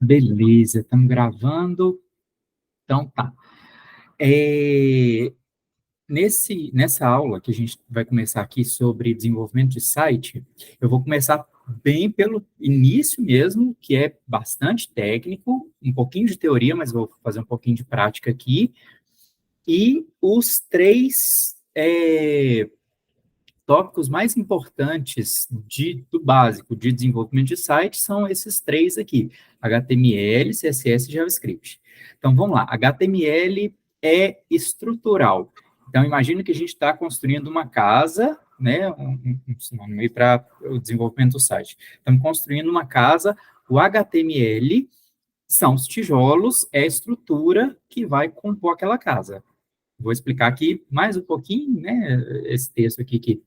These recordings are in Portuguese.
Beleza, estamos gravando. Então tá. É, nessa aula que a gente vai começar aqui sobre desenvolvimento de site, eu vou começar bem pelo início mesmo, que é bastante técnico, um pouquinho de teoria, mas vou fazer um pouquinho de prática aqui. E os três tópicos mais importantes do básico de desenvolvimento de site são esses três aqui: HTML, CSS e JavaScript. Então, vamos lá. HTML é estrutural. Então, imagina que a gente está construindo uma casa, né, um sinônimo para o desenvolvimento do site. Estamos construindo uma casa, o HTML são os tijolos, é a estrutura que vai compor aquela casa. Vou explicar aqui mais um pouquinho, né, esse texto aqui que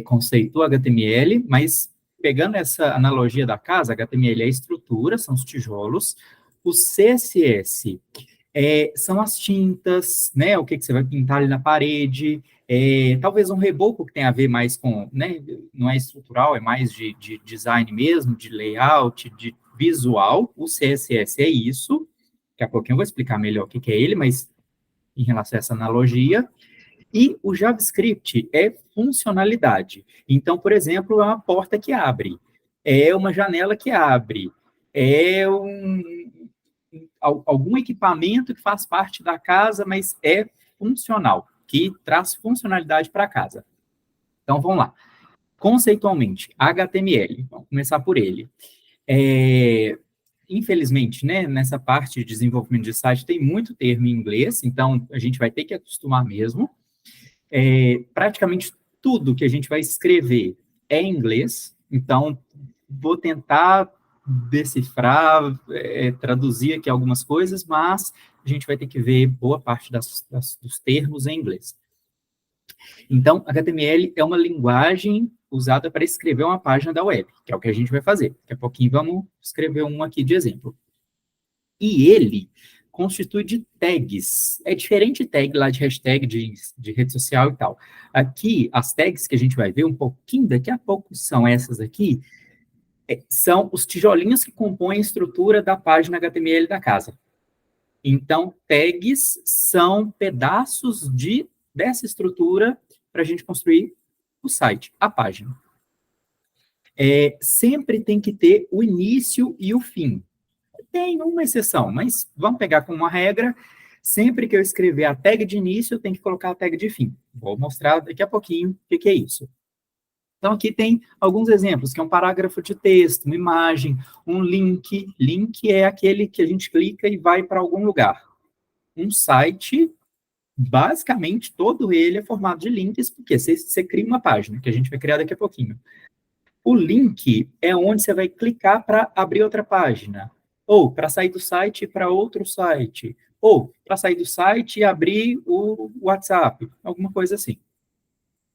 conceitua HTML, mas pegando essa analogia da casa, HTML é a estrutura, são os tijolos, o CSS são as tintas, né, o que você vai pintar ali na parede, talvez um reboco que tenha a ver mais com, né, não é estrutural, é mais de design mesmo, de layout, de visual, o CSS é isso, daqui a pouquinho eu vou explicar melhor o que é ele, mas em relação a essa analogia, e o JavaScript é funcionalidade. Então, por exemplo, é uma porta que abre, é uma janela que abre, é algum equipamento que faz parte da casa, mas é funcional, que traz funcionalidade para a casa. Então, vamos lá. Conceitualmente, HTML, vamos começar por ele. Infelizmente, né, nessa parte de desenvolvimento de site tem muito termo em inglês, então a gente vai ter que acostumar mesmo. Praticamente tudo que a gente vai escrever é em inglês, então vou tentar decifrar, traduzir aqui algumas coisas, mas a gente vai ter que ver boa parte dos termos em inglês. Então, HTML é uma linguagem usada para escrever uma página da web, que é o que a gente vai fazer. Daqui a pouquinho vamos escrever um aqui de exemplo. E ele constitui de tags. É diferente de tag lá de hashtag de rede social e tal. Aqui, as tags que a gente vai ver um pouquinho, daqui a pouco são essas aqui, são os tijolinhos que compõem a estrutura da página HTML da casa. Então, tags são pedaços dessa estrutura para a gente construir o site, a página. Sempre tem que ter o início e o fim. Tem uma exceção, mas vamos pegar como uma regra. Sempre que eu escrever a tag de início, eu tenho que colocar a tag de fim. Vou mostrar daqui a pouquinho o que é isso. Então, aqui tem alguns exemplos, que é um parágrafo de texto, uma imagem, um link. Link é aquele que a gente clica e vai para algum lugar. Um site, basicamente, todo ele é formado de links, porque você cria uma página, que a gente vai criar daqui a pouquinho. O link é onde você vai clicar para abrir outra página, ou para sair do site para outro site, ou para sair do site e abrir o WhatsApp, alguma coisa assim.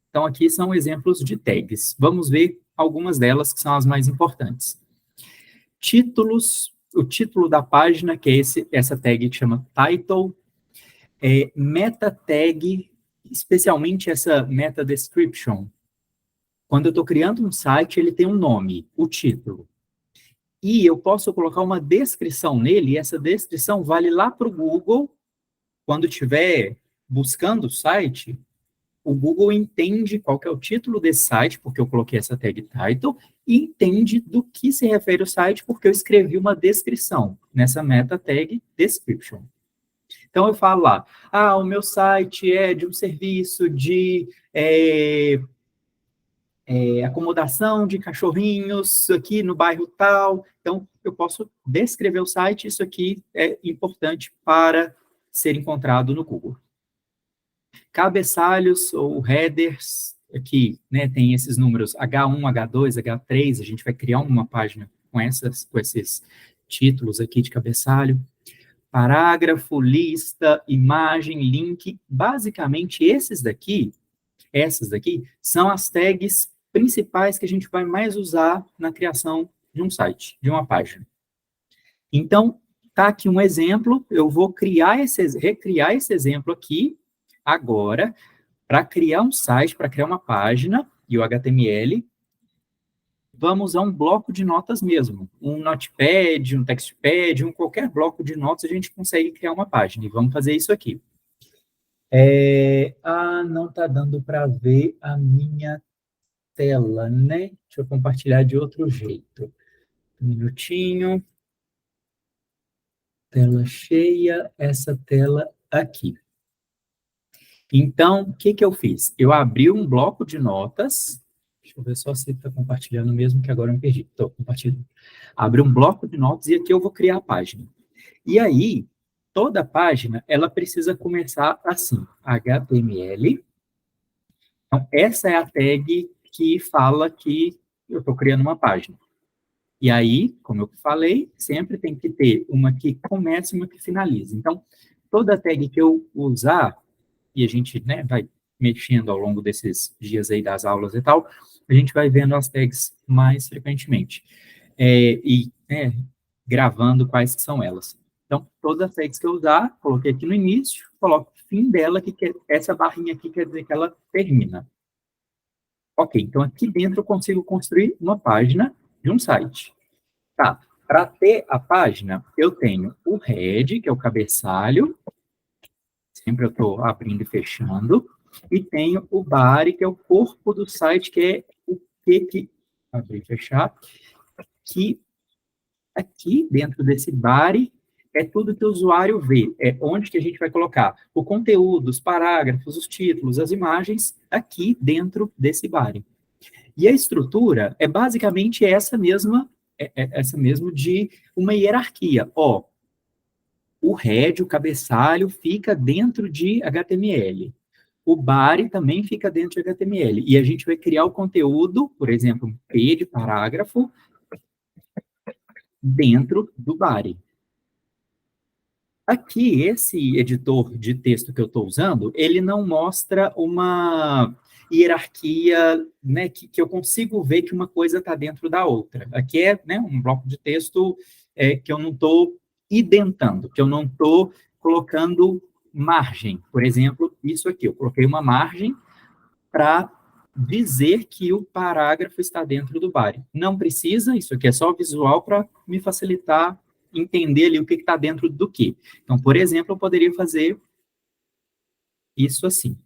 Então, aqui são exemplos de tags. Vamos ver algumas delas que são as mais importantes. Títulos, o título da página, que é essa tag que chama title, meta tag, especialmente essa meta description. Quando eu estou criando um site, ele tem um nome, o título. E eu posso colocar uma descrição nele, e essa descrição vale lá para o Google, quando estiver buscando o site, o Google entende qual que é o título desse site, porque eu coloquei essa tag title, e entende do que se refere o site, porque eu escrevi uma descrição nessa meta tag description. Então, eu falo lá, o meu site é de um serviço de acomodação de cachorrinhos aqui no bairro tal. Então, eu posso descrever o site, isso aqui é importante para ser encontrado no Google. Cabeçalhos ou headers, aqui, né, tem esses números H1, H2, H3, a gente vai criar uma página com esses títulos aqui de cabeçalho. Parágrafo, lista, imagem, link, basicamente essas daqui são as tags principais que a gente vai mais usar na criação de um site, de uma página. Então, tá aqui um exemplo, eu vou recriar esse exemplo aqui, agora, para criar um site, para criar uma página, e o HTML vamos usar um bloco de notas mesmo, um notepad, um textpad, qualquer bloco de notas, a gente consegue criar uma página, e vamos fazer isso aqui. Não está dando para ver a minha tela, né? Deixa eu compartilhar de outro jeito. Um minutinho. Tela cheia, essa tela aqui. Então, o que eu fiz? Eu abri um bloco de notas. Deixa eu ver só se está compartilhando mesmo, que agora eu me perdi. Estou compartilhando. Abri um bloco de notas e aqui eu vou criar a página. E aí, toda a página, ela precisa começar assim, HTML. Então, essa é a tag que fala que eu estou criando uma página. E aí, como eu falei, sempre tem que ter uma que começa e uma que finaliza. Então, toda tag que eu usar, e a gente, né, vai mexendo ao longo desses dias aí das aulas e tal, a gente vai vendo as tags mais frequentemente. Gravando quais são elas. Então, todas as tags que eu usar, coloquei aqui no início, coloco o fim dela, essa barrinha aqui quer dizer que ela termina. Ok, então aqui dentro eu consigo construir uma página de um site. Tá, para ter a página, eu tenho o head, que é o cabeçalho, sempre eu estou abrindo e fechando, e tenho o body, que é o corpo do site, que é o que abrir e fechar, que aqui dentro desse body é tudo que o usuário vê, é onde que a gente vai colocar o conteúdo, os parágrafos, os títulos, as imagens, aqui dentro desse body. E a estrutura é basicamente essa mesmo de uma hierarquia. O head, o cabeçalho, fica dentro de HTML. O body também fica dentro de HTML. E a gente vai criar o conteúdo, por exemplo, um P de parágrafo, dentro do body. Aqui, esse editor de texto que eu estou usando, ele não mostra uma hierarquia, né, que eu consigo ver que uma coisa está dentro da outra. Aqui é, né, um bloco de texto que eu não estou identando, que eu não estou colocando margem. Por exemplo, isso aqui, eu coloquei uma margem para dizer que o parágrafo está dentro do body. Não precisa, isso aqui é só visual para me facilitar entender ali o que está dentro do que. Então, por exemplo, eu poderia fazer isso assim,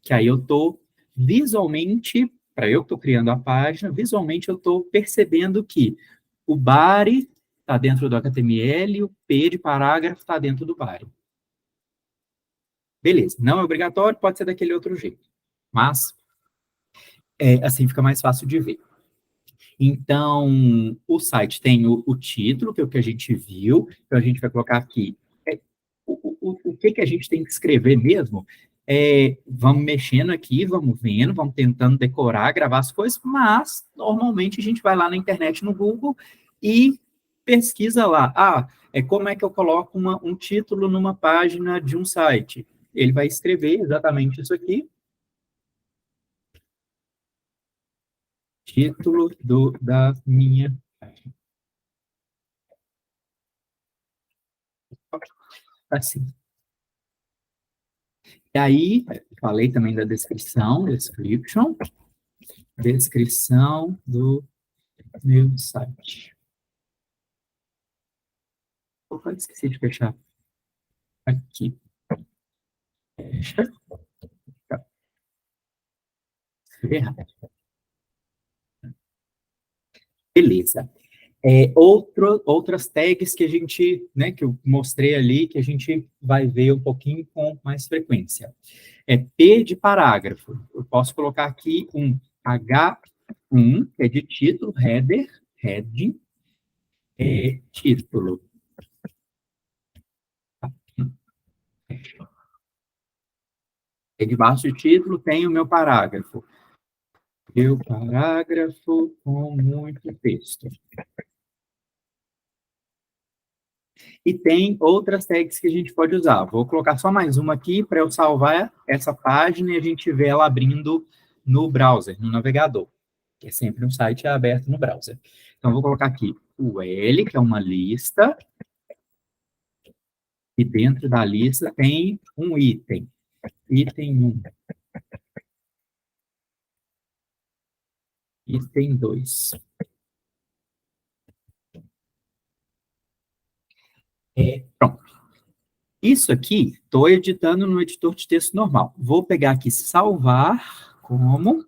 que aí eu estou visualmente, para eu que estou criando a página, visualmente eu estou percebendo que o body está dentro do HTML e o P de parágrafo está dentro do body. Beleza, não é obrigatório, pode ser daquele outro jeito, mas assim fica mais fácil de ver. Então, o site tem o título, que é o que a gente viu, então a gente vai colocar aqui o que a gente tem que escrever mesmo. Vamos mexendo aqui, vamos vendo, vamos tentando decorar, gravar as coisas, mas normalmente a gente vai lá na internet, no Google, e pesquisa lá. Como é que eu coloco um título numa página de um site? Ele vai escrever exatamente isso aqui. Título da minha página. Assim. E aí, falei também da descrição do meu site. Opa, esqueci de fechar aqui. Fecha. Tá. Errado. Beleza. Outras tags que a gente, né, que eu mostrei ali, que a gente vai ver um pouquinho com mais frequência. P de parágrafo. Eu posso colocar aqui um H1, que é de título, heading, título. E debaixo do título tem o meu parágrafo. Meu parágrafo com muito texto. E tem outras tags que a gente pode usar. Vou colocar só mais uma aqui para eu salvar essa página e a gente vê ela abrindo no browser, no navegador, que é sempre um site aberto no browser. Então, vou colocar aqui o L, que é uma lista, e dentro da lista tem um item. Item 1. Item 2. Pronto. Isso aqui, estou editando no editor de texto normal. Vou pegar aqui, salvar como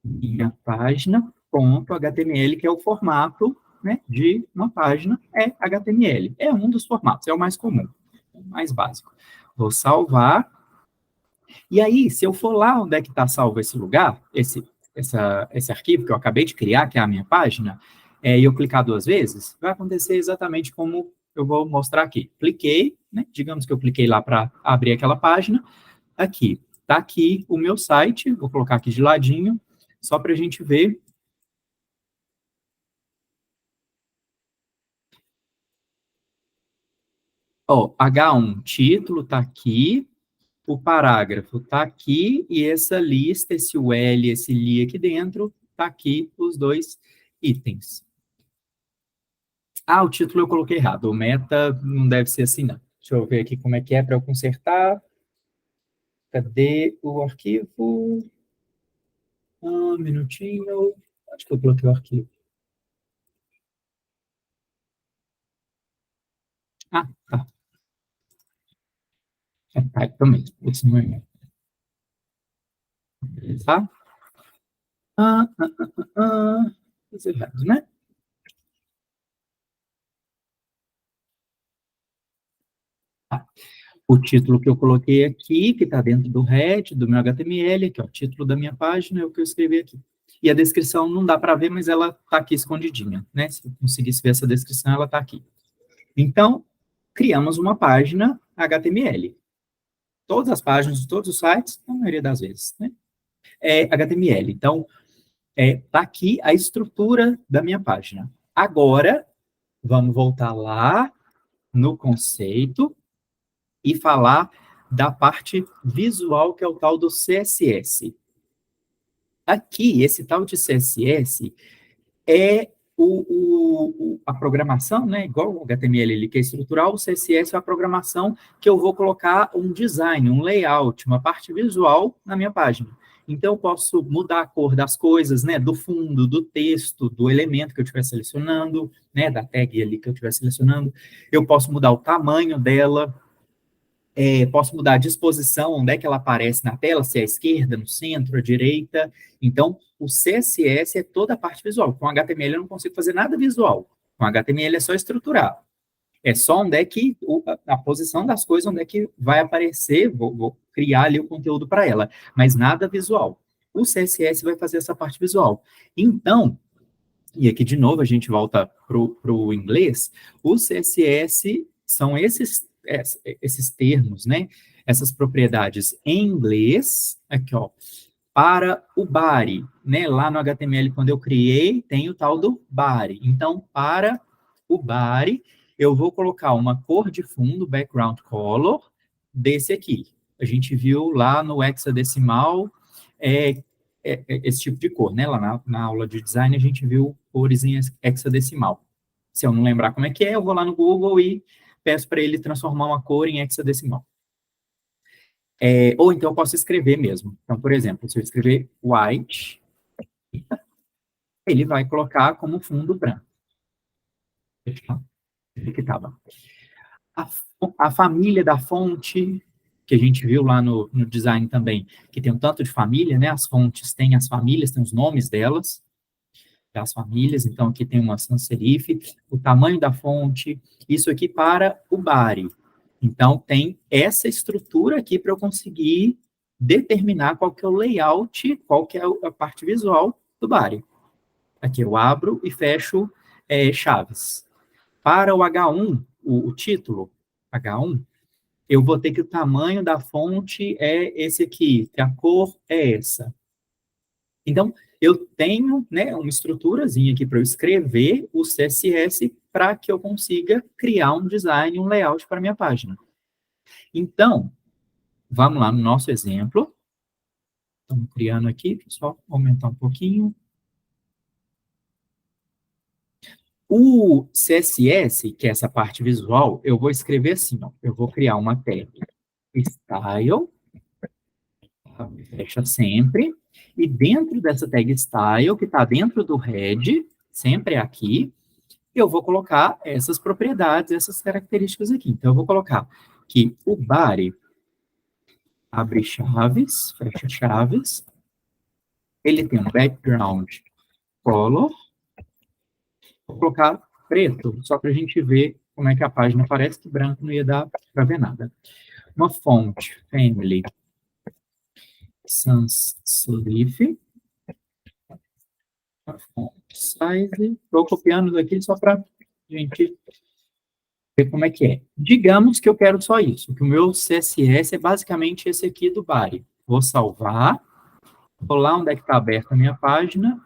minha página.html, que é o formato, né, de uma página, é HTML. É um dos formatos, é o mais comum, o mais básico. Vou salvar. E aí, se eu for lá onde é que está salvo esse lugar, esse arquivo que eu acabei de criar, que é a minha página, e eu clicar 2 vezes, vai acontecer exatamente como eu vou mostrar aqui. Cliquei, né? Digamos que eu cliquei lá para abrir aquela página. Aqui, está aqui o meu site, vou colocar aqui de ladinho, só para a gente ver. Ó, H1, título está aqui, o parágrafo está aqui, e essa lista, esse UL, esse li aqui dentro, está aqui os 2 itens. Ah, o título eu coloquei errado, o meta não deve ser assim, não. Deixa eu ver aqui como é que é para eu consertar. Cadê o arquivo? Um minutinho. Acho que eu coloquei o arquivo. Ah, tá. Tá, então mesmo. Putz, não é. Tá? Ah. Fiz errado, né? Tá. O título que eu coloquei aqui, que está dentro do head, do meu HTML, que é o título da minha página, é o que eu escrevi aqui. E a descrição não dá para ver, mas ela está aqui escondidinha, né? Se eu conseguisse ver essa descrição, ela está aqui. Então, criamos uma página HTML. Todas as páginas de todos os sites, na maioria das vezes, né? É HTML. Então, tá aqui a estrutura da minha página. Agora, vamos voltar lá no conceito e falar da parte visual, que é o tal do CSS. Aqui, esse tal de CSS é a programação, né? Igual o HTML ele que é estrutural, o CSS é a programação que eu vou colocar um design, um layout, uma parte visual na minha página. Então, eu posso mudar a cor das coisas, né? Do fundo, do texto, do elemento que eu estiver selecionando, né? Da tag ali que eu estiver selecionando. Eu posso mudar o tamanho dela, posso mudar a disposição, onde é que ela aparece na tela, se é à esquerda, no centro, à direita. Então, o CSS é toda a parte visual. Com HTML eu não consigo fazer nada visual. Com HTML é só estruturar. É só onde é que a posição das coisas, onde é que vai aparecer, vou criar ali o conteúdo para ela, mas nada visual. O CSS vai fazer essa parte visual. Então, e aqui de novo a gente volta para o inglês, o CSS são esses termos, né? Essas propriedades em inglês, aqui ó, para o body, né? Lá no HTML, quando eu criei, tem o tal do body. Então, para o body, eu vou colocar uma cor de fundo, background color, desse aqui. A gente viu lá no hexadecimal, esse tipo de cor, né? Lá na aula de design, a gente viu cores em hexadecimal. Se eu não lembrar como é que é, eu vou lá no Google e peço para ele transformar uma cor em hexadecimal. Ou então eu posso escrever mesmo. Então, por exemplo, se eu escrever white, ele vai colocar como fundo branco. Que estava. A família da fonte, que a gente viu lá no design também, que tem um tanto de família, né? As fontes têm as famílias, têm os nomes delas, das famílias, então aqui tem uma sans serif, o tamanho da fonte, isso aqui para o body. Então, tem essa estrutura aqui para eu conseguir determinar qual que é o layout, qual que é a parte visual do body. Aqui eu abro e fecho chaves. Para o H1, o título, H1, eu vou ter que o tamanho da fonte é esse aqui, que a cor é essa. Então, eu tenho, né, uma estruturazinha aqui para eu escrever o CSS para que eu consiga criar um design, um layout para a minha página. Então, vamos lá no nosso exemplo. Estamos criando aqui, só aumentar um pouquinho. O CSS, que é essa parte visual, eu vou escrever assim, ó, eu vou criar uma tag style, fecha sempre, e dentro dessa tag style, que está dentro do head, sempre aqui, eu vou colocar essas propriedades, essas características aqui. Então, eu vou colocar que o body, abre chaves, fecha chaves, ele tem um background color, vou colocar preto, só para a gente ver como é que a página parece, que branco não ia dar para ver nada. Uma fonte, family, sans serif, a fonte size, estou copiando daqui só para a gente ver como é que é. Digamos que eu quero só isso, que o meu CSS é basicamente esse aqui do body. Vou salvar, vou lá onde é que está aberta a minha página,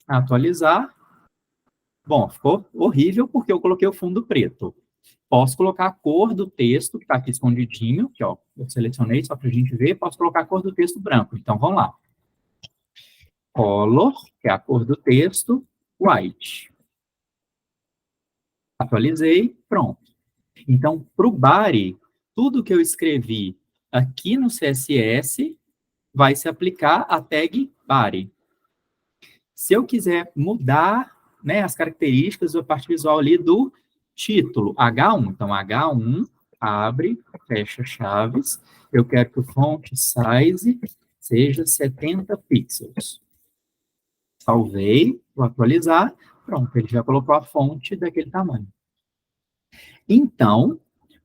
atualizar. Bom, ficou horrível porque eu coloquei o fundo preto. Posso colocar a cor do texto, que está aqui escondidinho, que ó, eu selecionei só para a gente ver, posso colocar a cor do texto branco. Então, vamos lá. Color, que é a cor do texto, white. Atualizei, pronto. Então, para o body, tudo que eu escrevi aqui no CSS vai se aplicar à tag body. Se eu quiser mudar, né, as características da parte visual ali do título, H1, então H1, abre, fecha chaves, eu quero que o font size seja 70 pixels. Salvei, vou atualizar, pronto, ele já colocou a fonte daquele tamanho. Então,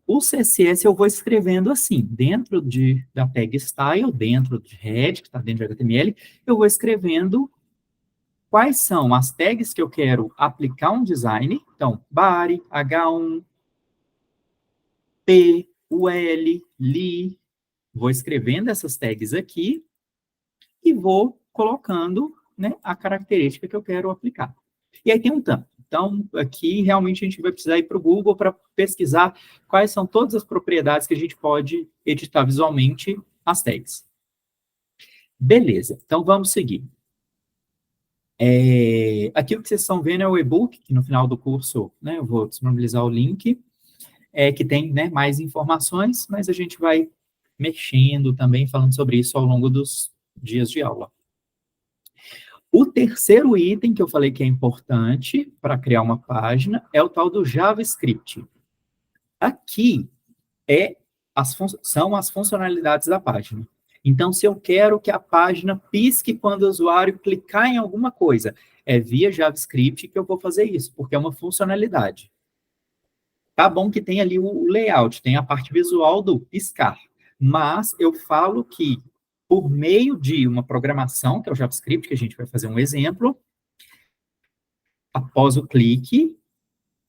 o CSS eu vou escrevendo assim, dentro da tag style, dentro de head, que está dentro de HTML, eu vou escrevendo quais são as tags que eu quero aplicar um design. Então, body, H1, P, UL, li. Vou escrevendo essas tags aqui e vou colocando, né, a característica que eu quero aplicar. E aí tem um tanto. Então, aqui realmente a gente vai precisar ir para o Google para pesquisar quais são todas as propriedades que a gente pode editar visualmente as tags. Beleza, então vamos seguir. Aqui o que vocês estão vendo é o e-book, que no final do curso, né, eu vou disponibilizar o link, que tem, né, mais informações, mas a gente vai mexendo também, falando sobre isso ao longo dos dias de aula. O terceiro item que eu falei que é importante para criar uma página é o tal do JavaScript. Aqui são as funcionalidades da página. Então, se eu quero que a página pisque quando o usuário clicar em alguma coisa, é via JavaScript que eu vou fazer isso, porque é uma funcionalidade. Tá bom que tem ali o layout, tem a parte visual do piscar, mas eu falo que por meio de uma programação, que é o JavaScript, que a gente vai fazer um exemplo, após o clique,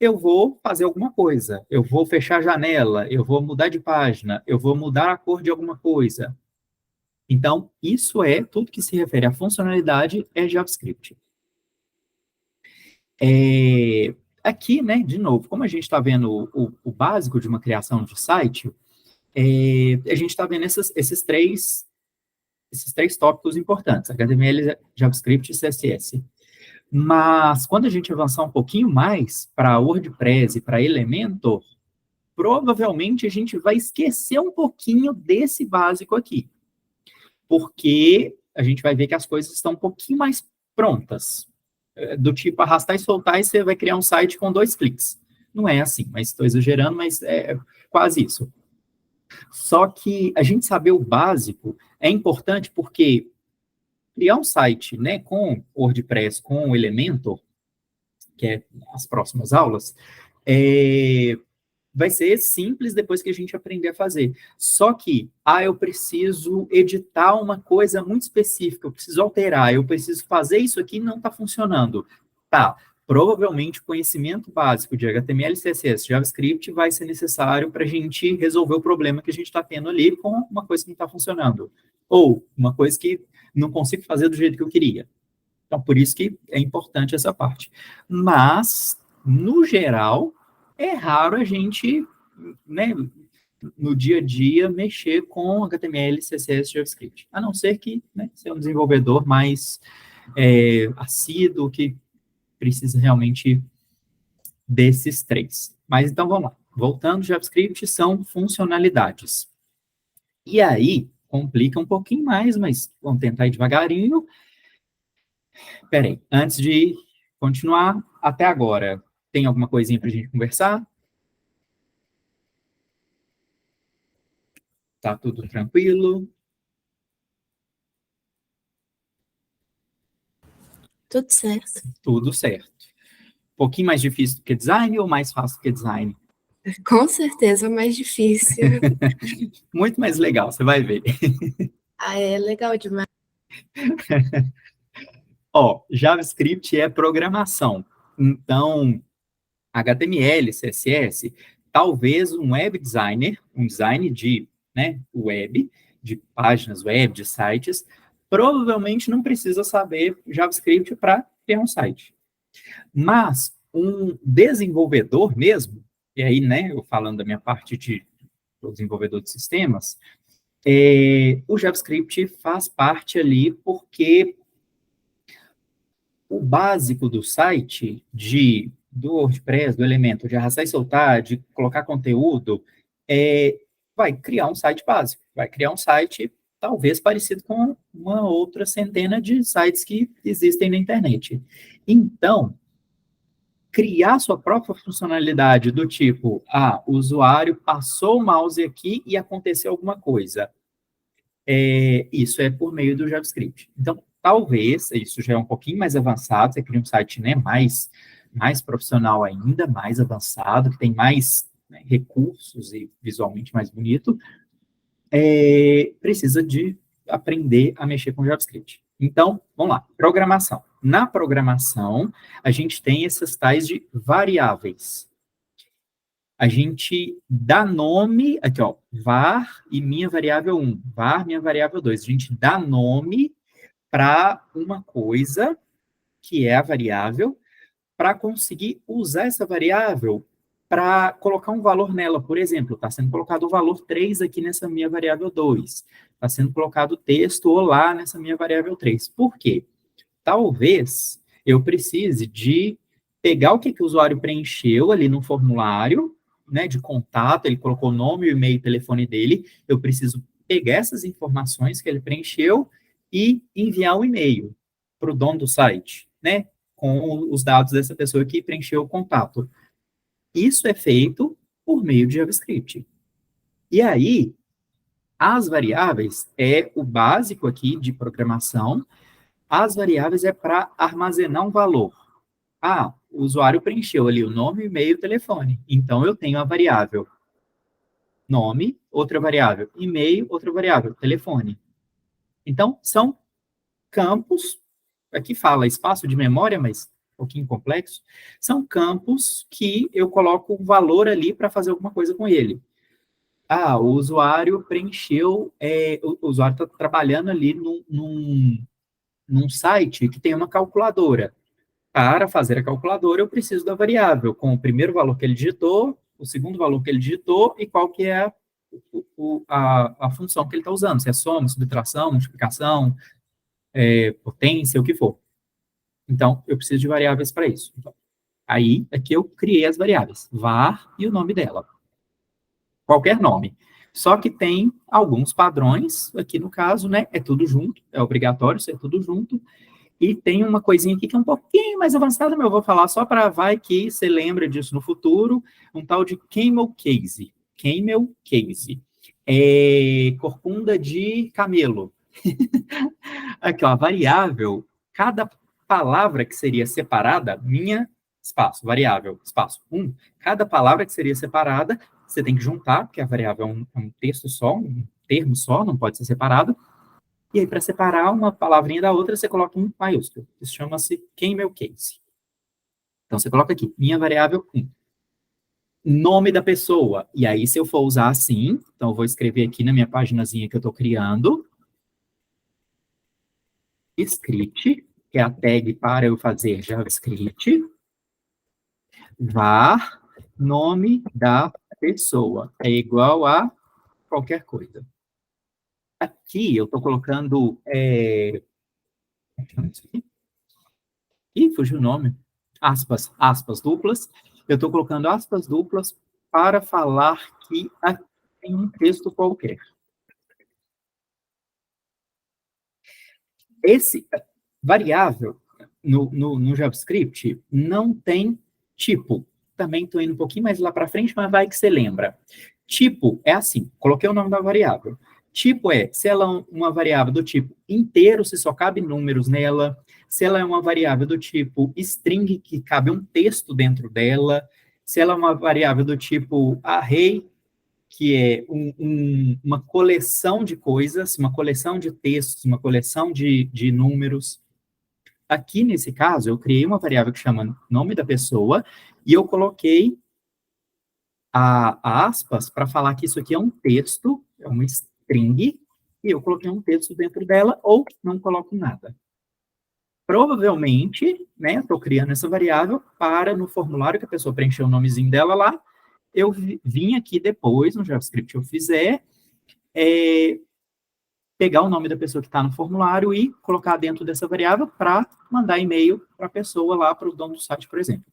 eu vou fazer alguma coisa. Eu vou fechar a janela, eu vou mudar de página, eu vou mudar a cor de alguma coisa. Então, isso é tudo que se refere à funcionalidade é JavaScript. Aqui, né, de novo, como a gente está vendo o básico de uma criação de site, a gente está vendo esses três tópicos importantes, HTML, JavaScript e CSS. Mas, quando a gente avançar um pouquinho mais para WordPress e para Elementor, provavelmente a gente vai esquecer um pouquinho desse básico aqui. Porque a gente vai ver que as coisas estão um pouquinho mais prontas. Do tipo, arrastar e soltar e você vai criar um site com 2 cliques. Não é assim, mas estou exagerando, mas é quase isso. Só que a gente saber o básico é importante porque criar um site, né, com WordPress, com o Elementor, que é as próximas aulas, vai ser simples depois que a gente aprender a fazer. Só que, eu preciso editar uma coisa muito específica, eu preciso alterar, eu preciso fazer isso aqui e não está funcionando. Tá, provavelmente o conhecimento básico de HTML, CSS, JavaScript vai ser necessário para a gente resolver o problema que a gente está tendo ali com uma coisa que não está funcionando. Ou uma coisa que não consigo fazer do jeito que eu queria. Então, por isso que é importante essa parte. Mas, no geral, é raro a gente, né, no dia a dia, mexer com HTML, CSS, JavaScript. A não ser que, né, seja um desenvolvedor mais assíduo, que precisa realmente desses três. Mas, então, vamos lá. Voltando, JavaScript são funcionalidades. E aí, complica um pouquinho mais, mas vamos tentar ir devagarinho. Peraí, antes de continuar, até agora, Tem alguma coisinha para a gente conversar? Tá tudo tranquilo? Tudo certo. Tudo certo. Um pouquinho mais difícil do que design ou mais fácil do que design? Com certeza mais difícil. Muito mais legal, você vai ver. Ah, é legal demais. Ó, JavaScript é programação. Então, HTML, CSS, talvez um web designer, um design de, né, web, de páginas web, de sites, provavelmente não precisa saber JavaScript para ter um site. Mas um desenvolvedor mesmo, e aí, né, eu falando da minha parte de desenvolvedor de sistemas, o JavaScript faz parte ali porque o básico do site, do WordPress, do Elementor, de arrastar e soltar, de colocar conteúdo, vai criar um site básico, vai criar um site talvez parecido com uma outra centena de sites que existem na internet. Então, criar sua própria funcionalidade do tipo, o usuário passou o mouse aqui e aconteceu alguma coisa. Isso é por meio do JavaScript. Então, talvez, isso já é um pouquinho mais avançado, você cria um site, né, mais profissional ainda, mais avançado, que tem mais, né, recursos e visualmente mais bonito, precisa de aprender a mexer com JavaScript. Então, vamos lá, programação. Na programação, a gente tem essas tais de variáveis. A gente dá nome, aqui ó, var e minha variável 1, var, minha variável 2. A gente dá nome para uma coisa, que é a variável, para conseguir usar essa variável para colocar um valor nela. Por exemplo, está sendo colocado o valor 3 aqui nessa minha variável 2. Está sendo colocado o texto olá nessa minha variável 3. Por quê? Talvez eu precise de pegar o que o usuário preencheu ali no formulário, né, de contato, ele colocou o nome, o e-mail, o telefone dele, eu preciso pegar essas informações que ele preencheu e enviar um e-mail para o dono do site, né, com os dados dessa pessoa que preencheu o contato. Isso é feito por meio de JavaScript. E aí, as variáveis é o básico aqui de programação. As variáveis é para armazenar um valor. O usuário preencheu ali o nome, e-mail, telefone. Então, eu tenho a variável nome, outra variável e-mail, outra variável telefone. Então, são campos, aqui fala espaço de memória, mas um pouquinho complexo, são campos que eu coloco um valor ali para fazer alguma coisa com ele. O usuário preencheu, o usuário está trabalhando ali num site que tem uma calculadora. Para fazer a calculadora, eu preciso da variável, com o primeiro valor que ele digitou, o segundo valor que ele digitou e qual que é a função que ele está usando, se é soma, subtração, multiplicação, potência, o que for. Então, eu preciso de variáveis para isso. Então, aí, aqui eu criei as variáveis, var e o nome dela. Qualquer nome. Só que tem alguns padrões, aqui no caso, né, é tudo junto, é obrigatório ser tudo junto, e tem uma coisinha aqui que é um pouquinho mais avançada, mas eu vou falar só para vai que você lembra disso no futuro, um tal de camel case. Camel case. Corcunda de camelo. Aqui, ó, a variável, cada palavra que seria separada, minha, espaço, variável, espaço, cada palavra que seria separada, você tem que juntar, porque a variável é um texto só, um termo só, não pode ser separado. E aí, para separar uma palavrinha da outra, você coloca um maiúsculo. Isso chama-se camel case. Então, você coloca aqui, minha variável 1. Nome da pessoa. E aí, se eu for usar assim, então eu vou escrever aqui na minha paginazinha que eu estou criando, script, que é a tag para eu fazer JavaScript, var, nome da pessoa. É igual a qualquer coisa. Aqui, eu estou colocando... fugiu o nome. Aspas duplas. Eu estou colocando aspas duplas para falar que aqui tem um texto qualquer. Esse variável no JavaScript não tem Tipo, também estou indo um pouquinho mais lá para frente, mas vai que você lembra. Tipo é assim, coloquei o nome da variável. Tipo se ela é uma variável do tipo inteiro, se só cabe números nela, se ela é uma variável do tipo string, que cabe um texto dentro dela, se ela é uma variável do tipo array, que é uma coleção de coisas, uma coleção de textos, uma coleção de números. Aqui, nesse caso, eu criei uma variável que chama nome da pessoa e eu coloquei a aspas para falar que isso aqui é um texto, é uma string, e eu coloquei um texto dentro dela ou não coloco nada. Provavelmente, né, estou criando essa variável para no formulário que a pessoa preencheu o nomezinho dela lá, eu vim aqui depois, no JavaScript que eu fizer, pegar o nome da pessoa que está no formulário e colocar dentro dessa variável para mandar e-mail para a pessoa lá, para o dono do site, por exemplo.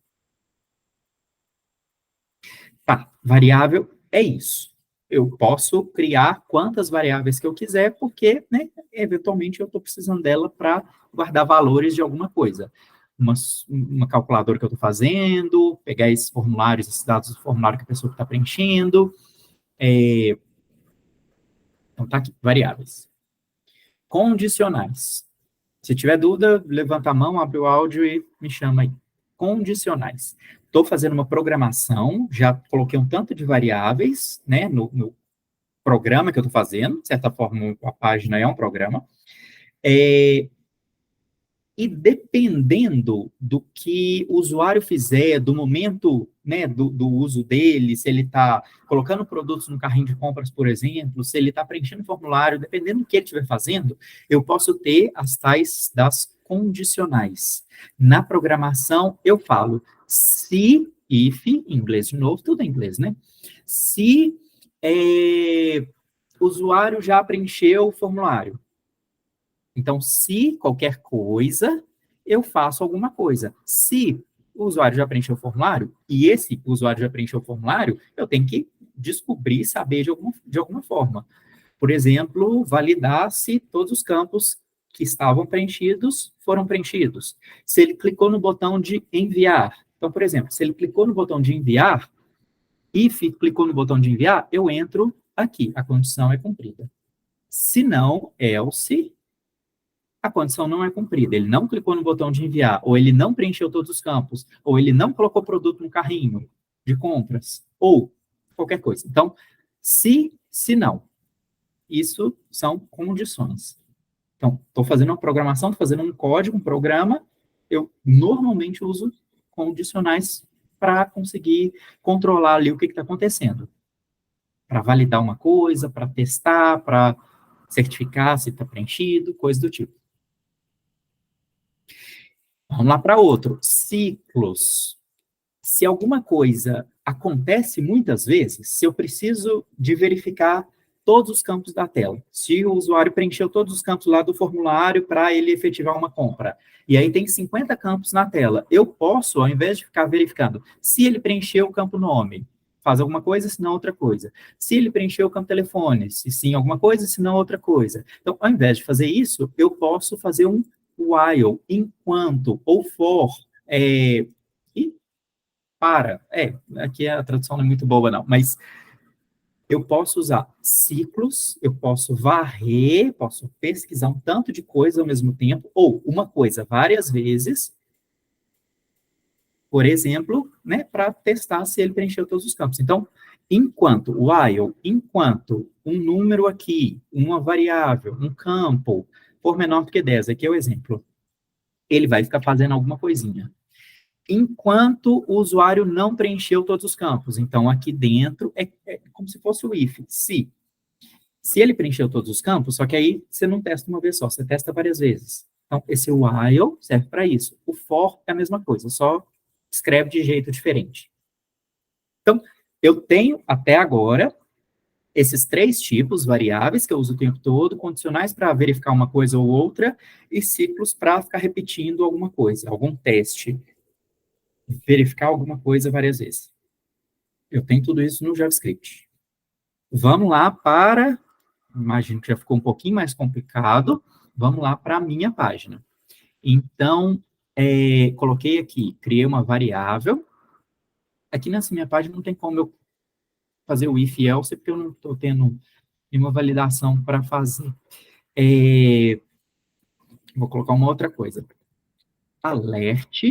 Tá, variável é isso. Eu posso criar quantas variáveis que eu quiser, porque, né, eventualmente eu estou precisando dela para guardar valores de alguma coisa. Uma calculadora que eu estou fazendo, pegar esses formulários, esses dados do formulário que a pessoa está preenchendo. Então, tá aqui, variáveis. Condicionais. Se tiver dúvida, levanta a mão, abre o áudio e me chama aí. Condicionais. Estou fazendo uma programação, já coloquei um tanto de variáveis, né, no programa que eu estou fazendo, de certa forma, a página é um programa, e dependendo do que o usuário fizer, do momento, né, do uso dele, se ele está colocando produtos no carrinho de compras, por exemplo, se ele está preenchendo formulário, dependendo do que ele estiver fazendo, eu posso ter as tais das condicionais. Na programação, eu falo se, if, em inglês de novo, tudo em inglês, né? Se o usuário já preencheu o formulário, então, se qualquer coisa, eu faço alguma coisa. Se o usuário já preencheu o formulário, e esse usuário já preencheu o formulário, eu tenho que descobrir, saber de alguma forma. Por exemplo, validar se todos os campos que estavam preenchidos foram preenchidos. Se ele clicou no botão de enviar. Então, por exemplo, se ele clicou no botão de enviar, if clicou no botão de enviar, eu entro aqui, a condição é cumprida. Se não, else, a condição não é cumprida. Ele não clicou no botão de enviar, ou ele não preencheu todos os campos, ou ele não colocou produto no carrinho de compras, ou qualquer coisa. Então, se não. Isso são condições. Então, estou fazendo uma programação, estou fazendo um código, um programa, eu normalmente uso condicionais para conseguir controlar ali o que está acontecendo. Para validar uma coisa, para testar, para certificar se está preenchido, coisa do tipo. Vamos lá para outro. Ciclos. Se alguma coisa acontece muitas vezes, se eu preciso de verificar todos os campos da tela, se o usuário preencheu todos os campos lá do formulário para ele efetivar uma compra, e aí tem 50 campos na tela, eu posso, ao invés de ficar verificando se ele preencheu o campo nome, faz alguma coisa, se não outra coisa. Se ele preencheu o campo telefone, se sim alguma coisa, se não outra coisa. Então, ao invés de fazer isso, eu posso fazer um while, enquanto, ou for, e para. Aqui a tradução não é muito boa, não, mas eu posso usar ciclos, eu posso varrer, posso pesquisar um tanto de coisa ao mesmo tempo, ou uma coisa várias vezes, por exemplo, né, para testar se ele preencheu todos os campos. Então, enquanto um número aqui, uma variável, um campo, for menor do que 10, aqui é o exemplo, ele vai ficar fazendo alguma coisinha. Enquanto o usuário não preencheu todos os campos. Então, aqui dentro é como se fosse o if. Se ele preencheu todos os campos, só que aí você não testa uma vez só, você testa várias vezes. Então, esse while serve para isso. O for é a mesma coisa, só escreve de jeito diferente. Então, eu tenho, até agora, esses 3 tipos, variáveis, que eu uso o tempo todo, condicionais para verificar uma coisa ou outra, e ciclos para ficar repetindo alguma coisa, algum teste. Verificar alguma coisa várias vezes. Eu tenho tudo isso no JavaScript. Vamos lá para, imagino que já ficou um pouquinho mais complicado, vamos lá para a minha página. Então, coloquei aqui, criei uma variável, Aqui nessa minha página não tem como eu fazer o if e else, porque eu não estou tendo nenhuma validação para fazer. Vou colocar uma outra coisa. Alert,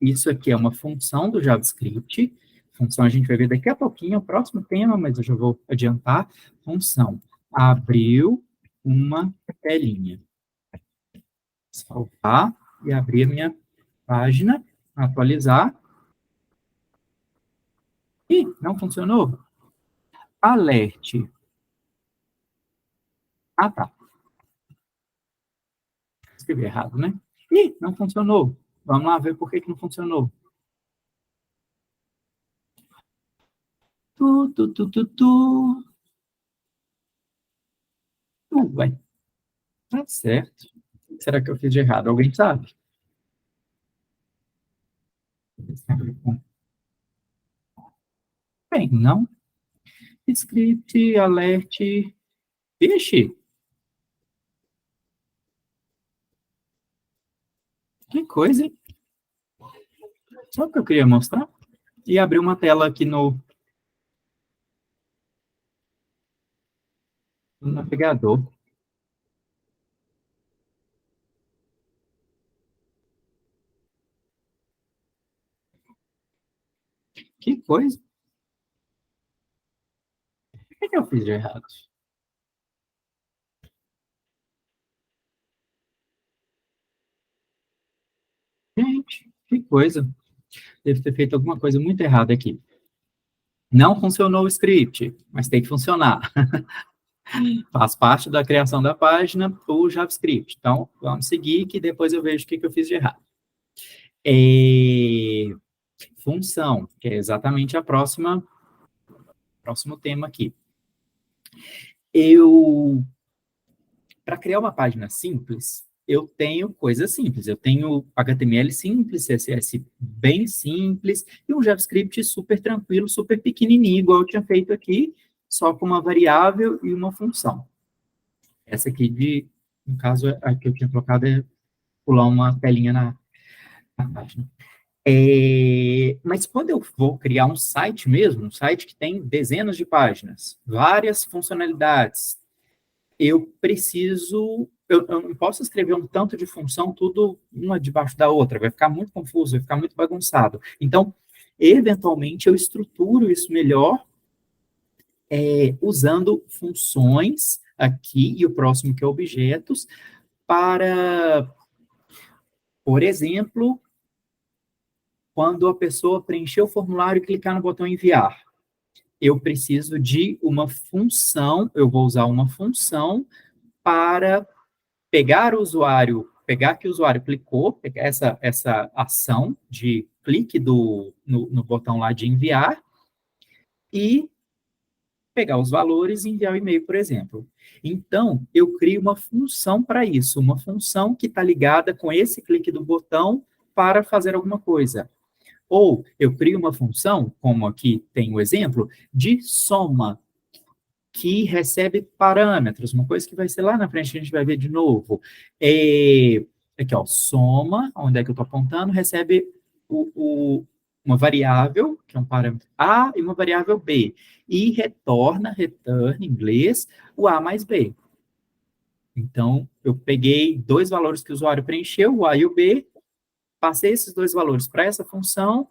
isso aqui é uma função do JavaScript. Função a gente vai ver daqui a pouquinho, é o próximo tema, mas eu já vou adiantar. Função abriu uma telinha. Salvar e abrir a minha página, atualizar. Ih, não funcionou? Alert. Ah, tá. Escrevi errado, né? Ih, não funcionou. Vamos lá ver por que não funcionou. Tu, tu, tu, tu, tu. Ué, tá certo. Será que eu fiz de errado? Alguém sabe? Bem, não. Script, alert. Vixe, que coisa, hein? Só o que eu queria mostrar. E abrir uma tela aqui no navegador. Que coisa. O que eu fiz de errado? Gente, que coisa. Deve ter feito alguma coisa muito errada aqui. Não funcionou o script, mas tem que funcionar. Faz parte da criação da página o JavaScript. Então, vamos seguir que depois eu vejo o que eu fiz de errado. Função, que é exatamente a próximo tema aqui. Para criar uma página simples, eu tenho coisas simples. Eu tenho HTML simples, CSS bem simples, e um JavaScript super tranquilo, super pequenininho, igual eu tinha feito aqui, só com uma variável e uma função. Essa aqui, no caso, a que eu tinha colocado é pular uma telinha na página. Mas quando eu vou criar um site mesmo, um site que tem dezenas de páginas, várias funcionalidades, eu preciso, eu não posso escrever um tanto de função, tudo uma debaixo da outra, vai ficar muito confuso, vai ficar muito bagunçado. Então, eventualmente, eu estruturo isso melhor, usando funções aqui, e o próximo que é objetos, para, por exemplo, quando a pessoa preencher o formulário e clicar no botão enviar, eu preciso de uma função, eu vou usar uma função para pegar o usuário, pegar que o usuário clicou, pegar essa ação de clique no botão lá de enviar e pegar os valores e enviar o e-mail, por exemplo. Então, eu crio uma função para isso, uma função que está ligada com esse clique do botão para fazer alguma coisa. Ou eu crio uma função, como aqui tem o exemplo, de soma, que recebe parâmetros, uma coisa que vai ser lá na frente, a gente vai ver de novo. Aqui, ó, soma, onde é que eu estou apontando, recebe uma variável, que é um parâmetro A, e uma variável B, e return, em inglês, o A mais B. Então, eu peguei dois valores que o usuário preencheu, o A e o B, passei esses dois valores para essa função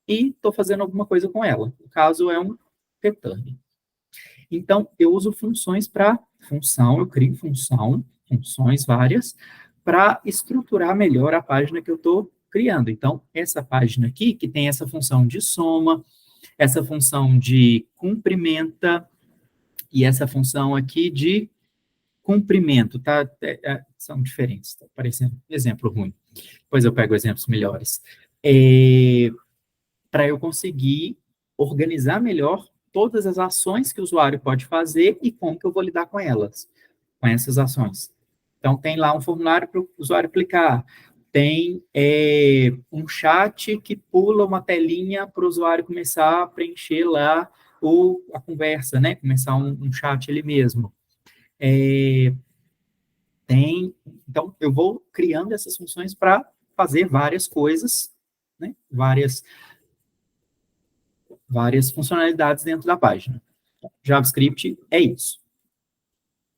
e estou fazendo alguma coisa com ela. No caso, é um return. Então, eu uso funções para função, eu crio funções várias, para estruturar melhor a página que eu estou criando. Então, essa página aqui, que tem essa função de soma, essa função de cumprimenta, e essa função aqui de cumprimento, tá? São diferentes, tá parecendo exemplo ruim. Depois eu pego exemplos melhores. Para eu conseguir organizar melhor todas as ações que o usuário pode fazer e como que eu vou lidar com elas, com essas ações. Então, tem lá um formulário para o usuário clicar, tem um chat que pula uma telinha para o usuário começar a preencher lá a conversa, né? Começar um chat ele mesmo. Então, eu vou criando essas funções para fazer várias coisas, né? Várias várias funcionalidades dentro da página. JavaScript é isso.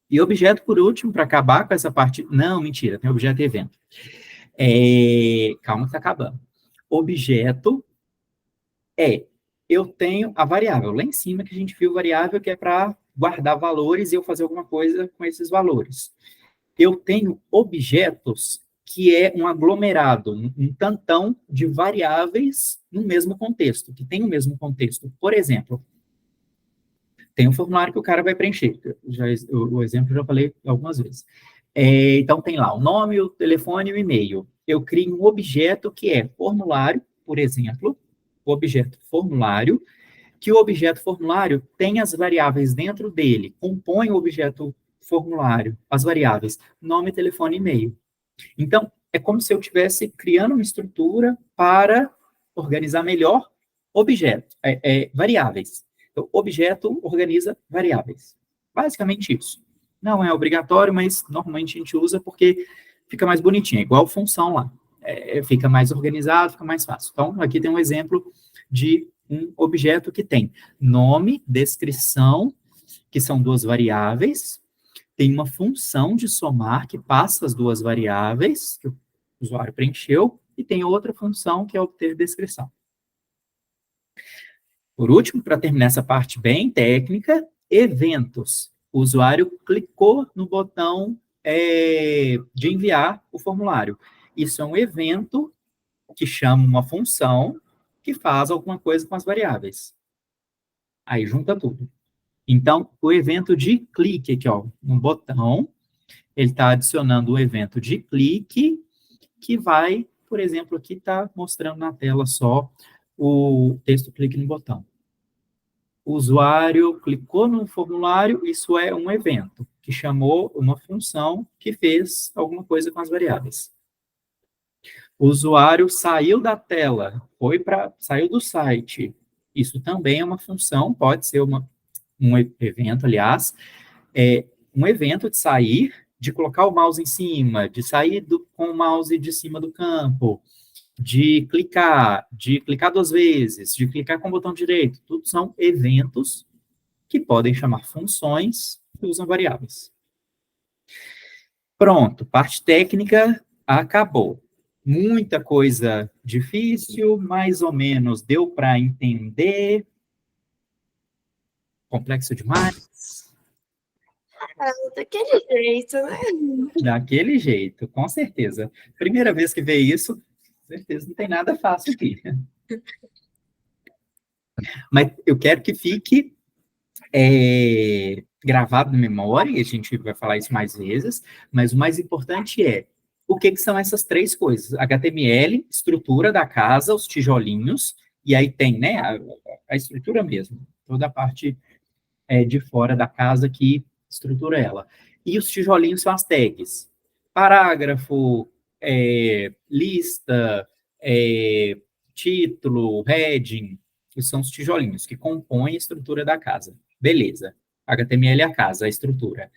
E objeto, por último, para acabar com essa parte... Não, mentira, tem objeto e evento. Calma que está acabando. Objeto eu tenho a variável. Lá em cima que a gente viu variável que é para guardar valores e eu fazer alguma coisa com esses valores. Eu tenho objetos que é um aglomerado, um tantão de variáveis no mesmo contexto, que tem o mesmo contexto. Por exemplo, tem um formulário que o cara vai preencher. O exemplo eu já falei algumas vezes. Então, tem lá o nome, o telefone e o e-mail. Eu crio um objeto que é formulário, por exemplo, o objeto formulário, que o objeto formulário tem as variáveis dentro dele, compõe o objeto formulário, as variáveis nome, telefone e e-mail. Então, é como se eu estivesse criando uma estrutura para organizar melhor objetos, variáveis. Então, objeto organiza variáveis. Basicamente isso. Não é obrigatório, mas normalmente a gente usa porque fica mais bonitinho, é igual função lá. Fica mais organizado, fica mais fácil. Então, aqui tem um exemplo de um objeto que tem nome, descrição, que são duas variáveis, tem uma função de somar que passa as duas variáveis que o usuário preencheu, e tem outra função que é obter descrição. Por último, para terminar essa parte bem técnica, eventos. O usuário clicou no botão de enviar o formulário. Isso é um evento que chama uma função que faz alguma coisa com as variáveis. Aí junta tudo. Então, o evento de clique aqui, ó, no botão, ele está adicionando o evento de clique, que vai, por exemplo, aqui está mostrando na tela só o texto clique no botão. O usuário clicou no formulário, isso é um evento, que chamou uma função que fez alguma coisa com as variáveis. O usuário saiu da tela, saiu do site, isso também é uma função, pode ser um evento, aliás, um evento de sair, de colocar o mouse em cima, de sair com o mouse de cima do campo, de clicar duas vezes, de clicar com o botão direito, tudo são eventos que podem chamar funções que usam variáveis. Pronto, parte técnica acabou. Muita coisa difícil, mais ou menos deu para entender. Complexo demais. Daquele jeito, né? Daquele jeito, com certeza. Primeira vez que vê isso, com certeza não tem nada fácil aqui. Mas eu quero que fique gravado na memória, e a gente vai falar isso mais vezes, mas o mais importante é o que são essas três coisas. HTML, estrutura da casa, os tijolinhos, e aí tem, né, a estrutura mesmo, toda a parte de fora da casa que estrutura ela. E os tijolinhos são as tags. Parágrafo, lista, título, heading, que são os tijolinhos que compõem a estrutura da casa. Beleza. HTML é a casa, a estrutura.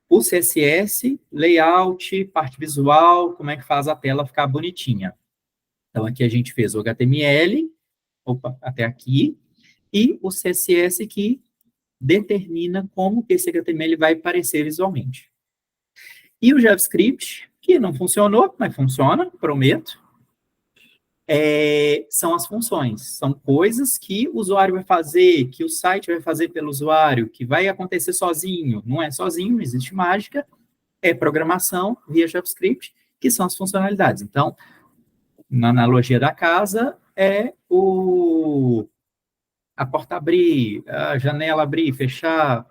O CSS, layout, parte visual, como é que faz a tela ficar bonitinha. Então, aqui a gente fez o HTML, até aqui, e o CSS que determina como que esse HTML vai aparecer visualmente. E o JavaScript, que não funcionou, mas funciona, prometo, são as funções. São coisas que o usuário vai fazer, que o site vai fazer pelo usuário, que vai acontecer sozinho. Não é sozinho, não existe mágica. É programação via JavaScript, que são as funcionalidades. Então, na analogia da casa, a porta abrir, a janela abrir, fechar,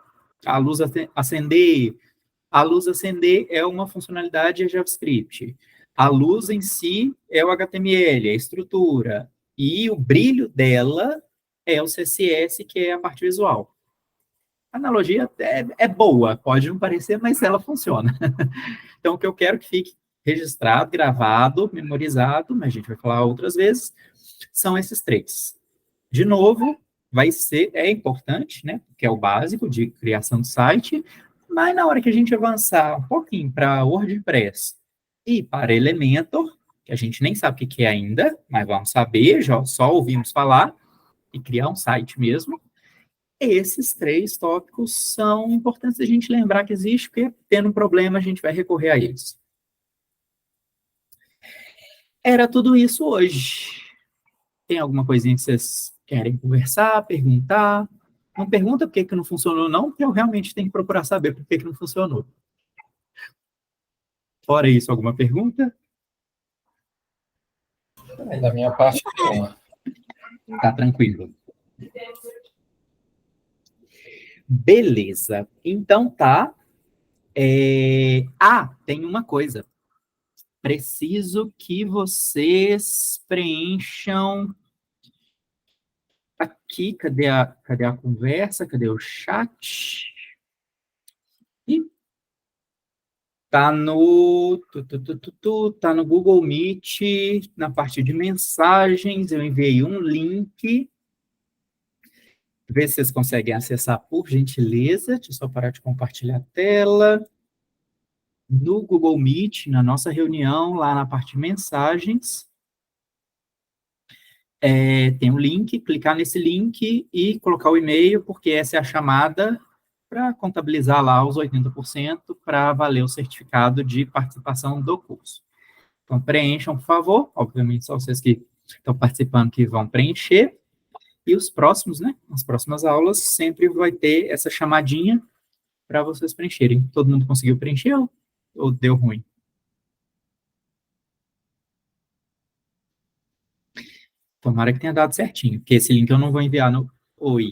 a luz acender. A luz acender é uma funcionalidade JavaScript. A luz em si é o HTML, é a estrutura. E o brilho dela é o CSS, que é a parte visual. A analogia é boa, pode não parecer, mas ela funciona. Então, o que eu quero que fique registrado, gravado, memorizado, mas a gente vai falar outras vezes, são esses três. De novo, é importante, né? Que é o básico de criação do site, mas na hora que a gente avançar um pouquinho para WordPress e para Elementor, que a gente nem sabe o que é ainda, mas vamos saber, já só ouvimos falar, e criar um site mesmo. Esses 3 tópicos são importantes a gente lembrar que existe, porque tendo um problema a gente vai recorrer a eles. Era tudo isso hoje. Tem alguma coisinha que vocês querem conversar, perguntar? Não pergunta por que não funcionou, não, porque eu realmente tenho que procurar saber por que não funcionou. Fora isso, alguma pergunta? Da minha parte, nenhuma. Tá tranquilo. Beleza. Então tá. Tem uma coisa. Preciso que vocês preencham aqui. Cadê a conversa? Cadê o chat? Tá no Google Meet, na parte de mensagens, eu enviei um link. Vê se vocês conseguem acessar, por gentileza. Deixa eu só parar de compartilhar a tela. No Google Meet, na nossa reunião, lá na parte de mensagens, tem um link, clicar nesse link e colocar o e-mail, porque essa é a chamada para contabilizar lá os 80% para valer o certificado de participação do curso. Então, preencham, por favor. Obviamente, só vocês que estão participando que vão preencher. E os próximos, né? As próximas aulas sempre vai ter essa chamadinha para vocês preencherem. Todo mundo conseguiu preencher ou deu ruim? Tomara que tenha dado certinho, porque esse link eu não vou enviar no... Oi.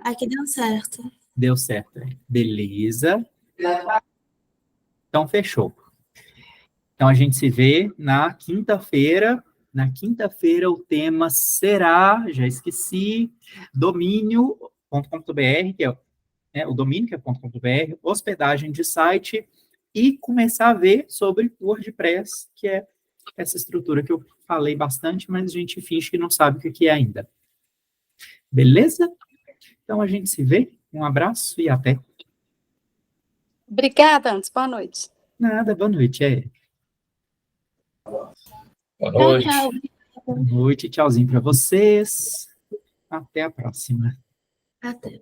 Aqui deu certo. Deu certo. Beleza. Então, fechou. Então, a gente se vê na quinta-feira. Na quinta-feira, o tema será, já esqueci, domínio.com.br, que é o domínio, que é .com.br, hospedagem de site, e começar a ver sobre WordPress, que é essa estrutura que eu falei bastante, mas a gente finge que não sabe o que é ainda. Beleza? Então, a gente se vê. Um abraço e até. Obrigada, Antes. Boa noite. Nada, boa noite. Boa noite. Tchau. Boa noite, tchauzinho para vocês. Até a próxima. Até.